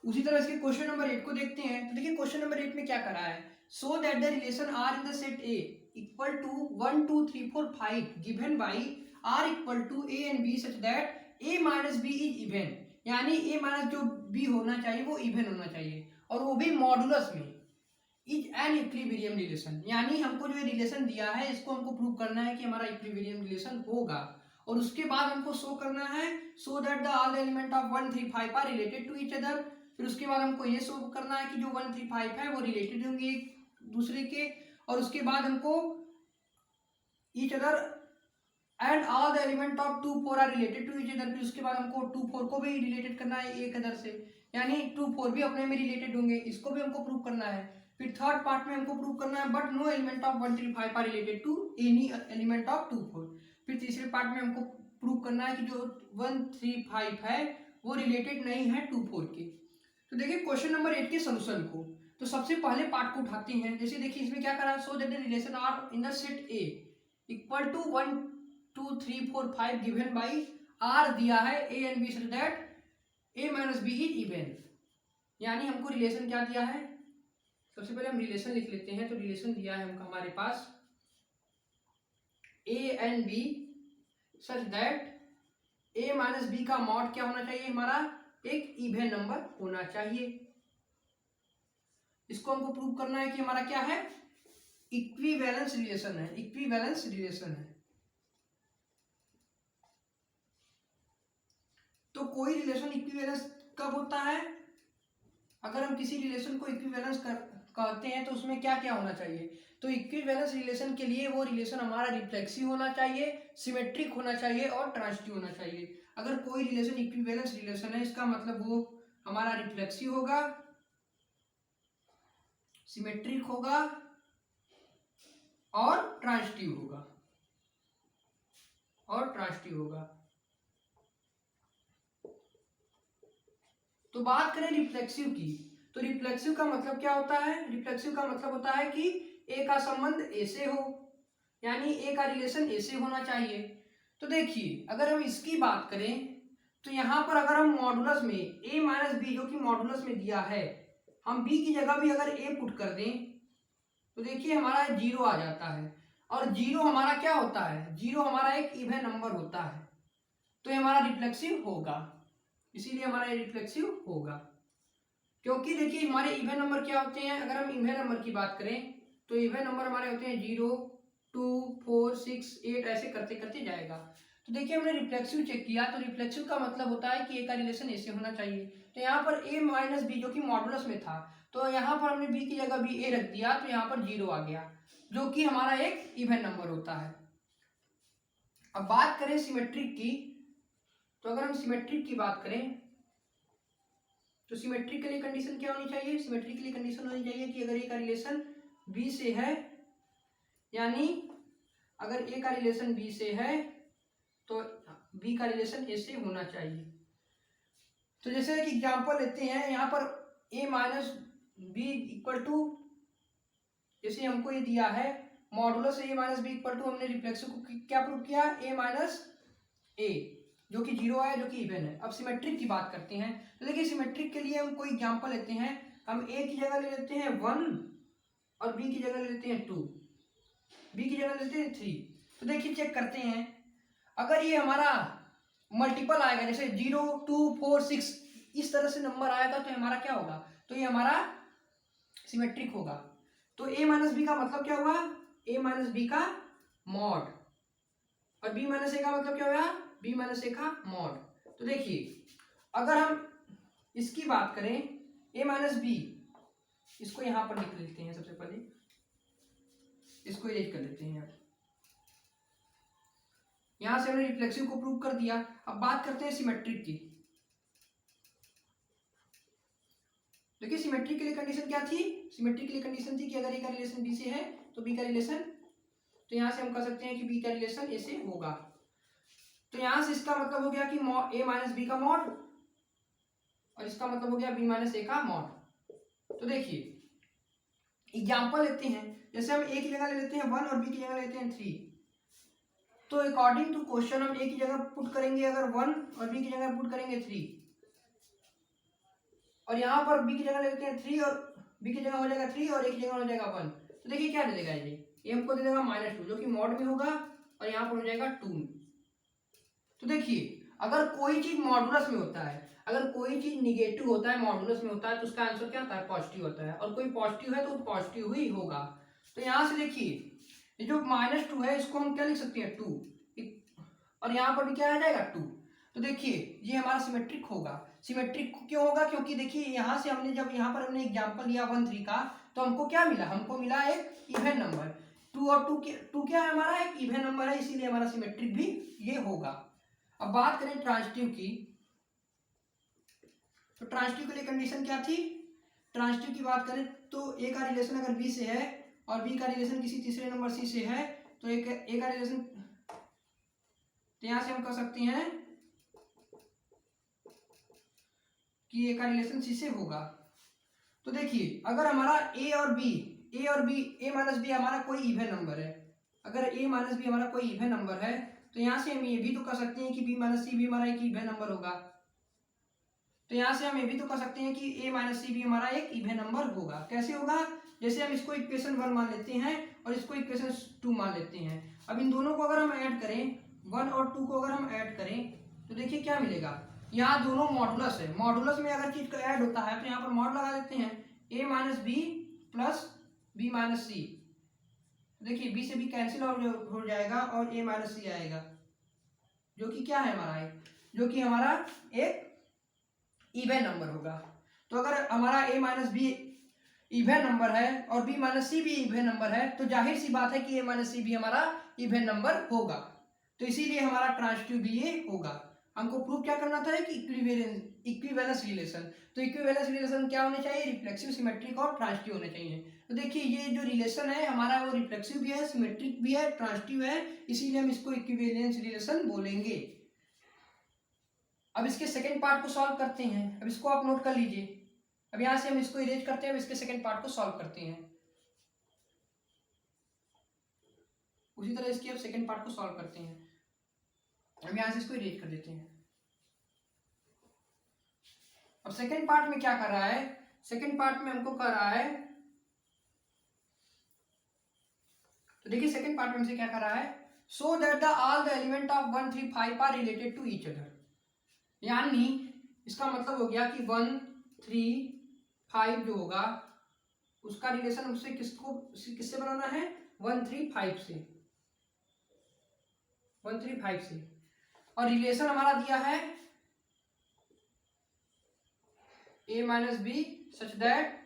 उसी तरह इसके क्वेश्चन नंबर 8 को देखते हैं। तो देखिए क्वेश्चन नंबर 8 में क्या करा है, so that the relation R in the set A equal to 1 2 3 4 5 given by R equal to A and B such that A minus B is even, यानी ए माइनस जो बी होना चाहिए वो even होना चाहिए, और वो भी मॉडुलस में, इज एन इक्विलिब्रियम रिलेशन, यानी हमको जो ये रिलेशन दिया है इसको हमको प्रूव करना है कि हमारा इक्विलिब्रियम रिलेशन होगा, और उसके बाद हमको शो करना है so that the all element of 1 3 5 are related to each other. फिर उसके बाद हमको ये शो करना है कि जो 1 3 5 है वो रिलेटेड होंगे एक दूसरे के, और उसके बाद हमको each other and all the element of 2 4 are related to each other. फिर उसके बाद हमको 2 4 को भी रिलेटेड करना है एक अदर से, यानी 2 4 भी अपने में रिलेटेड होंगे, इसको भी हमको प्रूव करना है। फिर थर्ड पार्ट में हमको प्रूव करना है but no element of 1 3 5 are related to any element of 2 4। फिर तीसरे पार्ट में हमको प्रूव करना है कि जो 1 3 5 है वो रिलेटेड नहीं है 2 4 के। तो देखिए क्वेश्चन नंबर 8 के सोल्यूशन को, तो सबसे पहले पार्ट को उठाते हैं। जैसे देखिए इसमें क्या करा, so that the relation R in the set A equal to 1 2 3 4 5 given by R दिया है A and B such that A minus B is even, यानी हमको रिलेशन क्या दिया है, सबसे पहले हम रिलेशन लिख लेते हैं। तो रिलेशन दिया है हमको हमारे पास A and B such that A minus B का मॉड क्या होना चाहिए, हमारा एक इवन नंबर होना चाहिए। इसको हमको प्रूव करना है कि हमारा क्या है, इक्विवेलेंस रिलेशन है, इक्विवेलेंस रिलेशन है। तो कोई रिलेशन इक्विवेलेंस कब होता है, अगर हम किसी रिलेशन को इक्विवेलेंस कहते हैं तो उसमें क्या क्या होना चाहिए। तो इक्विवेलेंस रिलेशन के लिए वो रिलेशन हमारा रिफ्लेक्सिव होना चाहिए, सिमेट्रिक होना चाहिए और ट्रांजिटिव होना चाहिए। अगर कोई रिलेशन इक्विवेलेंस रिलेशन है इसका मतलब वो हमारा रिफ्लेक्सिव होगा, सिमेट्रिक होगा और ट्रांजिटिव होगा, और ट्रांजिटिव होगा। तो बात करें रिफ्लेक्सिव की, तो रिफ्लेक्सिव का मतलब क्या होता है, रिफ्लेक्सिव का मतलब होता है कि ए का संबंध ए से हो, यानी ए का रिलेशन ए से होना चाहिए। तो देखिए अगर हम इसकी बात करें तो यहाँ पर अगर हम मॉडुलस में ए माइनस बी जो कि मॉडुलस में दिया है, हम बी की जगह भी अगर ए पुट कर दें तो देखिए हमारा 0 आ जाता है, और 0 हमारा क्या होता है, 0 हमारा एक इवन नंबर होता है, तो ये हमारा रिफ्लेक्सिव होगा, इसीलिए हमारा ये रिफ्लेक्सिव होगा। क्योंकि देखिए हमारे इवन नंबर क्या होते हैं, अगर हम इवन नंबर की बात करें तो इवन नंबर हमारे होते हैं 0 2 4 6 8, ऐसे करते करते जाएगा। तो देखिए हमने रिफ्लेक्सिव चेक किया, तो रिफ्लेक्सिव का मतलब होता है कि ए का रिलेशन ए से होना चाहिए। तो यहाँ पर ए माइनस बी जो कि मॉडुलस में था, तो यहाँ पर हमने बी की जगह भी ए रख दिया, तो यहाँ पर 0 आ गया, जो कि हमारा एक इवन नंबर होता है। अब बात करें सिमेट्रिक की, तो अगर हम सिमेट्रिक की बात करें तो सिमेट्रिक के लिए कंडीशन क्या होनी चाहिए, सिमेट्रिक के लिए कंडीशन होनी चाहिए कि अगर ए का रिलेशन बी से है, यानी अगर ए का रिलेशन बी से है तो बी का रिलेशन ए से होना चाहिए। तो जैसे एक एग्जांपल लेते हैं, यहाँ पर A minus B equal to, जैसे हमको ये दिया है modulus A minus B equal to, हमने रिफ्लेक्सिव को क्या प्रूव किया, ए माइनस ए जो कि 0 है, जो कि इवन है। अब सिमेट्रिक की बात करते हैं, तो देखिए सिमेट्रिक के लिए हम कोई एग्जांपल लेते हैं, हम ए की जगह ले लेते हैं 1 और बी की जगह ले लेते हैं 2, बी की जगह ले लेते हैं 3। तो देखिए चेक करते हैं, अगर ये हमारा मल्टीपल आएगा जैसे 0 2 4 6 इस तरह से नंबर आएगा तो हमारा क्या होगा, तो ये हमारा सिमेट्रिक होगा। तो ए माइनस बी का मतलब क्या हुआ, ए माइनस बी का मॉड, और बी माइनस ए का मतलब क्या हुआ, बी माइनस ए का मॉड। तो देखिए अगर हम इसकी बात करें ए माइनस बी, इसको यहां पर लिख लेते हैं, सबसे पहले इसको इरेज कर लेते हैं। यहां से हमने रिफ्लेक्सिव को प्रूव कर दिया। अब बात करते हैं सिमेट्रिक की। देखिए सिमेट्रिक के लिए कंडीशन क्या थी, सिमेट्रिक के लिए कंडीशन थी कि अगर ए का रिलेशन बी से है तो बी का रिलेशन, तो यहां से हम कह सकते हैं कि बी का रिलेशन ए से होगा। तो यहां से इसका मतलब हो गया कि ए माइनस बी का मॉड, और इसका मतलब हो गया बी माइनस ए का मॉड। तो देखिए एग्जाम्पल लेते हैं, जैसे हम ए की जगह ले लेते हैं 1 और बी की जगह लेते हैं 3। तो अकॉर्डिंग टू क्वेश्चन हम ए की जगह पुट करेंगे अगर 1 और बी की जगह पुट करेंगे 3, और यहाँ पर बी की जगह ले लेते हैं 3 और बी की जगह हो जाएगा 3 और ए की जगह हो जाएगा 1। तो देखिए क्या दे देगा ये हमको दे देगा -2 जो कि मॉड में होगा और यहाँ पर हो जाएगा 2। तो देखिए अगर कोई चीज मॉडुलस में होता है, अगर कोई चीज निगेटिव होता है मॉडुलस में होता है तो उसका आंसर क्या होता है? पॉजिटिव होता है। और कोई पॉजिटिव है तो पॉजिटिव ही होगा। तो यहाँ से देखिए ये जो -2 है इसको हम क्या लिख सकते हैं 2 और यहाँ पर भी क्या आ जाएगा 2। तो देखिए ये हमारा सिमेट्रिक होगा। सिमेट्रिक क्यों होगा? क्योंकि देखिए यहाँ से हमने जब यहाँ पर हमने एग्जाम्पल लिया 1 3 का तो हमको क्या मिला? हमको मिला एक इवन नंबर। 2 और 2 क्या है? हमारा एक इवन नंबर है, इसीलिए हमारा सिमेट्रिक भी ये होगा। अब बात करें ट्रांजिटिव की, तो ट्रांजिटिव के लिए कंडीशन क्या थी? ट्रांजिटिव की बात करें तो ए का रिलेशन अगर बी से है और बी का रिलेशन किसी तीसरे नंबर सी से है तो ए का रिलेशन, तो यहां से हम कह सकते हैं कि ए का रिलेशन सी से होगा। तो देखिए अगर हमारा ए और बी ए माइनस बी हमारा कोई इवन नंबर है, अगर ए माइनस बी हमारा कोई इवन नंबर है तो यहां से हम ये भी तो कह सकते हैं कि बी माइनस सी भी हमारा एक इवन नंबर होगा। तो यहां से हम ये भी तो कह सकते हैं कि ए माइनस सी भी हमारा एक इवन नंबर होगा। कैसे होगा? जैसे हम इसको इक्वेशन 1 मान लेते हैं और इसको इक्वेशन 2 मान लेते हैं। अब इन दोनों को अगर हम ऐड करें, 1 और 2 को अगर हम ऐड करें तो देखिए क्या मिलेगा? यहाँ दोनों मॉडुलस है, मॉडुलस में अगर चीज का ऐड होता है तो यहाँ पर मॉड लगा देते हैं A minus B plus B minus C. देखिए बी से बी कैंसिल हो जाएगा और ए माइनस सी आएगा जो कि क्या है हमारा जो कि हमारा एक इवन नंबर होगा। तो अगर हमारा ए माइनस बी इवन नंबर है और बी माइनस सी भी इवन नंबर है तो जाहिर सी बात है कि ए माइनस सी भी हमारा इवन नंबर होगा। तो इसीलिए हमारा ट्रांजिटिव भी ये होगा। हमको प्रूव क्या करना था कि इक्विवेलेंस रिलेशन। तो इक्विवेलेंस रिलेशन क्या होने चाहिए? रिफ्लेक्सिव, सिमेट्रिक और ट्रांजिटिव होने चाहिए। तो देखिए ये जो रिलेशन है हमारा वो रिफ्लेक्सिव भी है, सिमेट्रिक भी है, ट्रांजिटिव है, इसीलिए हम इसको इक्विवेलेंस रिलेशन बोलेंगे। अब इसके सेकेंड पार्ट को सॉल्व करते हैं। अब इसको आप नोट कर लीजिए। अब यहां से हम इसको इरेज करते हैं, अब इसके सेकेंड पार्ट को सॉल्व करते हैं। उसी तरह इसके अब सेकेंड पार्ट को सॉल्व करते हैं। अब यहां से इसको इरेज कर देते हैं। अब सेकेंड पार्ट में क्या कर रहा है? सेकेंड पार्ट में हमको कर रहा है, तो देखिए सेकेंड पार्ट में हमसे क्या कर रहा है? So that the all the element of 1 3 5 are related to each other. यानी इसका मतलब हो गया कि 1 3 5 जो होगा उसका रिलेशन उससे किससे बनाना है? 1 3 5 से, 1 3 5 से। और रिलेशन हमारा दिया है a minus B such that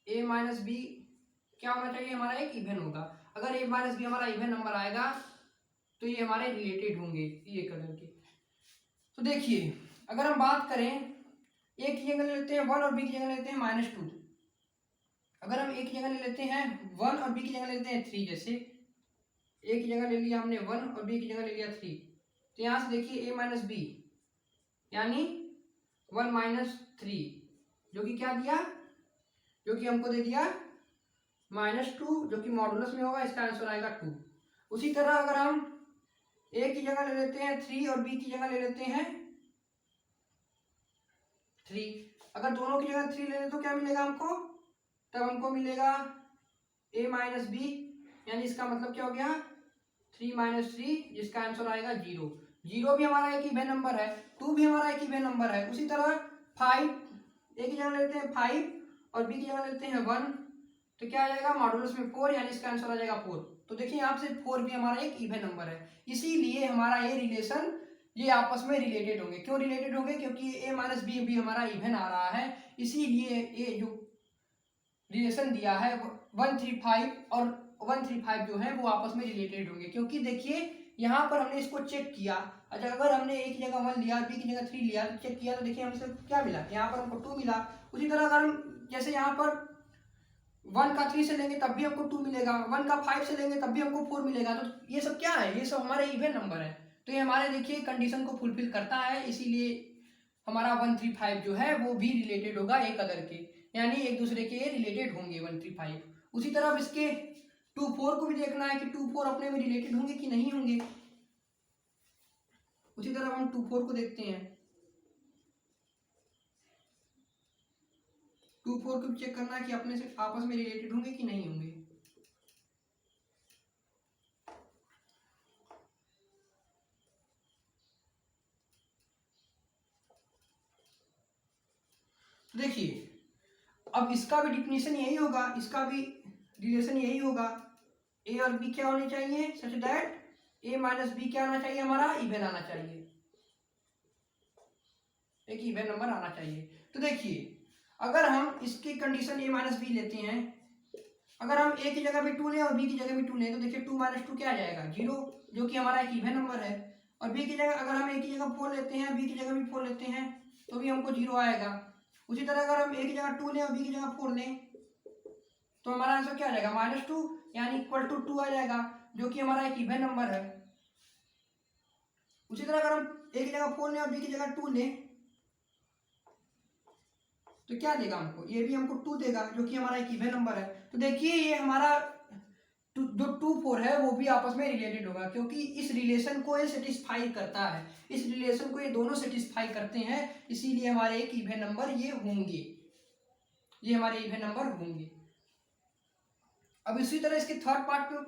a minus B क्या होना चाहिए? हमारा एक इवन होगा। अगर a माइनस बी हमारा इवन नंबर आएगा तो ये हमारे रिलेटेड होंगे ये कलर के। तो देखिए अगर हम बात करें a की जगह ले लेते हैं 1 और b की जगह ले लेते हैं -2। अगर हम a की जगह ले लेते हैं 1 और b की जगह ले लेते हैं 3, जैसे a की जगह ले लिया हमने 1 और b की जगह ले लिया 3, तो यहां से देखिए a माइनस बी यानी 1 माइनस 3 जो कि क्या दिया? जो कि हमको दे दिया -2 जो कि मॉडुलस में होगा, इसका आंसर आएगा 2। उसी तरह अगर हम a की जगह ले लेते हैं 3 और b की जगह ले लेते हैं 3, अगर दोनों की जगह 3 ले लें तो क्या मिलेगा हमको? तब हमको मिलेगा a माइनस बी, यानी इसका मतलब क्या हो गया? 3 माइनस 3 जिसका आंसर आएगा 0। 0 भी हमारा एक इवन नंबर है, 2 भी हमारा एक इवन नंबर है। उसी तरह 5 a की जगह लेते हैं 5 और b की जगह लेते हैं 1, तो क्या आ जाएगा? मॉडुलस में 4, यानी इसका आंसर आ जाएगा 4। तो देखिए यहाँ से 4 भी हमारा एक इवन नंबर है, इसीलिए हमारा ये रिलेशन ये आपस में रिलेटेड होंगे। क्यों रिलेटेड होंगे? क्योंकि a माइनस बी भी हमारा इवन आ रहा है, इसीलिए ये जो रिलेशन दिया है 1 3 5 और 1 3 5 जो है वो आपस में रिलेटेड होंगे। क्योंकि देखिए यहाँ पर हमने इसको चेक किया, अच्छा अगर हमने a की जगह 1 लिया, b की जगह 3 लिया, तो चेक किया तो देखिए हमसे क्या मिला? यहाँ पर हमको 2 मिला। उसी तरह अगर हम जैसे यहाँ पर 1 का 3 से लेंगे तब भी हमको 2 मिलेगा, 1 का 5 से लेंगे तब भी हमको 4 मिलेगा। तो ये सब क्या है? ये सब हमारे इवन नंबर है। तो ये हमारे देखिए कंडीशन को फुलफिल करता है, इसीलिए हमारा 1 3 5 जो है वो भी रिलेटेड होगा एक अदर के, यानी एक दूसरे के रिलेटेड होंगे 1 3 5। उसी तरह इसके 2 4 को भी देखना है कि 2 4 अपने में रिलेटेड होंगे कि नहीं होंगे। उसी तरह हम 2 4 को देखते हैं। 2 4 को चेक करना है कि अपने से आपस में रिलेटेड होंगे कि नहीं होंगे। देखिए अब इसका भी डिफिनेशन यही होगा, इसका भी रिलेशन यही होगा। ए और बी क्या होने चाहिए such that A minus B क्या आना चाहिए, हमारा इवन आना चाहिए, एक इवन नंबर आना चाहिए। तो देखिए अगर हम इसकी कंडीशन ए माइनस बी लेते हैं, अगर हम ए की जगह भी 2 लें और बी की जगह भी 2 लें तो देखिए 2 माइनस 2 क्या आ जाएगा 0, जो कि हमारा एक इवन नंबर है। और बी की जगह अगर हम ए की जगह 4 लेते हैं, बी की जगह भी 4 लेते हैं तो भी हमको 0 आएगा। उसी तरह अगर हम ए की जगह 2 लें और बी की जगह 4 लें तो हमारा आंसर क्या आ जाएगा -2 यानी इक्वल टू 2 आ जाएगा, जो कि हमारा एक इवन नंबर है। उसी तरह अगर हम ए की जगह 4 लें और बी की जगह 2 लें तो क्या देगा हमको, ये भी हमको 2 देगा, जो कि हमारा एक इवन नंबर है। तो देखिए ये हमारा जो 2 4 है वो भी आपस में रिलेटेड होगा, क्योंकि इस रिलेशन को ये सेटिस्फाई करता है, इस रिलेशन को ये दोनों सेटिस्फाई करते हैं, इसीलिए हमारे एक इवन नंबर ये होंगे, ये हमारे इवन नंबर होंगे। अब इसी तरह इसके थर्ड पार्ट को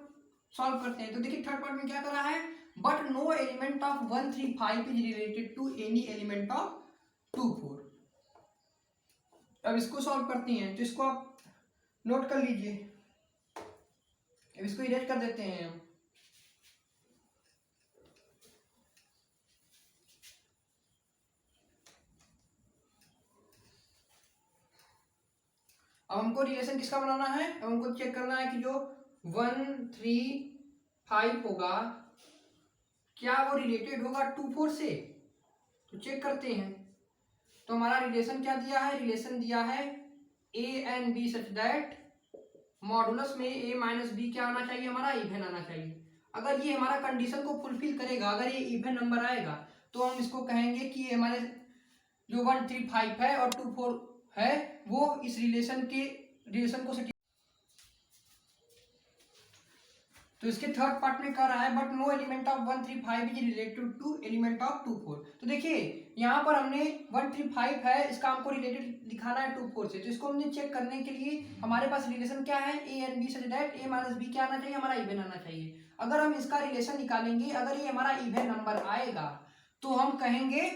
सॉल्व करते हैं। तो देखिए थर्ड पार्ट में क्या करा है, but no element of 1 3 5 is related to any element of 2 4। अब इसको सॉल्व करते हैं, तो इसको आप नोट कर लीजिए, अब इसको इरेज कर देते हैं हम। अब हमको रिलेशन किसका बनाना है, अब हमको चेक करना है कि जो 1 3 5 होगा क्या वो रिलेटेड होगा 2 4 से। तो चेक करते हैं, तो हमारा रिलेशन क्या दिया है, रिलेशन दिया है A and B such that modulus में ए माइनस बी क्या आना चाहिए, हमारा इवन आना चाहिए। अगर ये हमारा कंडीशन को फुलफिल करेगा, अगर ये इवन नंबर आएगा तो हम इसको कहेंगे कि ये हमारे जो 1 3 5 है और 2 4 है वो इस रिलेशन को तो इसके थर्ड पार्ट में कह रहा है but no element of 1 3 5 is related to element of 2 4। तो देखिए यहाँ पर हमने 1 3 5 है, इसका हमको रिलेटेड दिखाना है 2 4 से, तो इसको हमने चेक करने के लिए हमारे पास रिलेशन क्या है A and B such that A minus B क्या आना चाहिए, हमारा इवन आना चाहिए। अगर हम इसका रिलेशन निकालेंगे, अगर ये हमारा इवन नंबर आएगा तो हम कहेंगे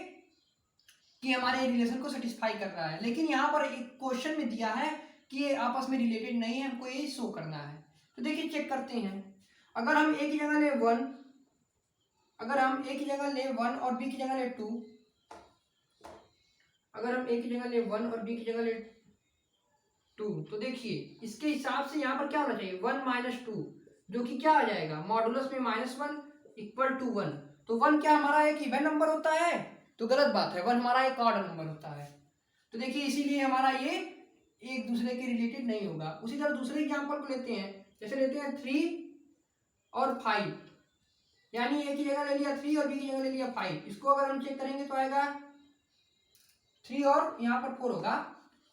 कि हमारे रिलेशन को सेटिस्फाई कर रहा है। लेकिन यहाँ पर एक क्वेश्चन में दिया है कि ये आपस में रिलेटेड नहीं है, हमको ये शो करना है। तो देखिए चेक करते हैं, अगर हम ए की जगह ले 1, अगर हम ए की जगह ले 1 और बी की जगह ले 2, अगर हम ए की जगह ले 1 और बी की जगह ले 2, तो देखिए इसके हिसाब से यहाँ पर क्या होना चाहिए 1 माइनस 2, जो कि क्या आ जाएगा मॉडुलस में -1 इक्वल टू 1। तो 1 क्या हमारा एक इवन नंबर होता है, तो गलत बात है, 1 हमारा एक ऑड नंबर होता है। तो देखिए इसीलिए हमारा ये एक दूसरे के रिलेटेड नहीं होगा। उसी तरह दूसरे एग्जाम्पल को लेते हैं, जैसे लेते हैं 3 और 5, यानी ए की जगह ले लिया 3 और बी की जगह ले लिया 5। इसको अगर हम चेक करेंगे तो आएगा 3 और यहाँ पर 4 होगा,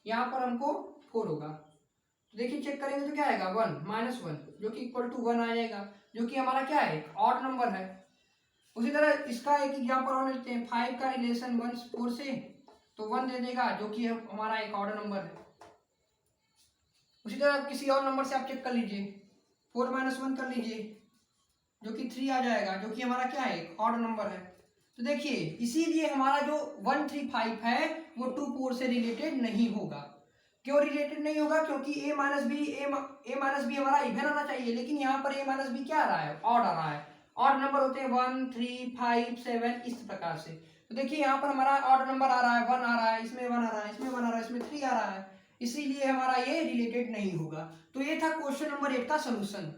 यहाँ पर हमको 4 होगा। तो देखिए चेक करेंगे तो क्या आएगा 1 -1, जो कि इक्वल टू 1 आ जाएगा, जो कि हमारा क्या है ऑड नंबर है। उसी तरह इसका एक एग्जाम्पल और लेते हैं, 5 का रिलेशन 1 4 से, तो 1 दे देगा, जो कि हमारा एक ऑड नंबर है। उसी तरह किसी और नंबर से आप चेक कर लीजिए, 4 -1 कर लीजिए, जो कि 3 आ जाएगा, जो कि हमारा क्या है ऑड नंबर है। तो देखिए इसीलिए हमारा जो 1 3 5 है वो 2 4 से रिलेटेड नहीं होगा। क्यों रिलेटेड नहीं होगा, क्योंकि ए माइनस बी हमारा इवन आना चाहिए, लेकिन यहाँ पर ए माइनस बी क्या आ रहा है ऑड आ रहा है। ऑड नंबर होते हैं 1 3 5 7 इस प्रकार से। तो देखिए यहाँ पर हमारा ऑड नंबर आ रहा है, 1 आ रहा है, इसमें 1 आ रहा है, इसमें 1 आ रहा है, इसमें 3 आ रहा है, इसीलिए हमारा ये रिलेटेड नहीं होगा। तो ये था क्वेश्चन नंबर 8 का सोल्यूशन।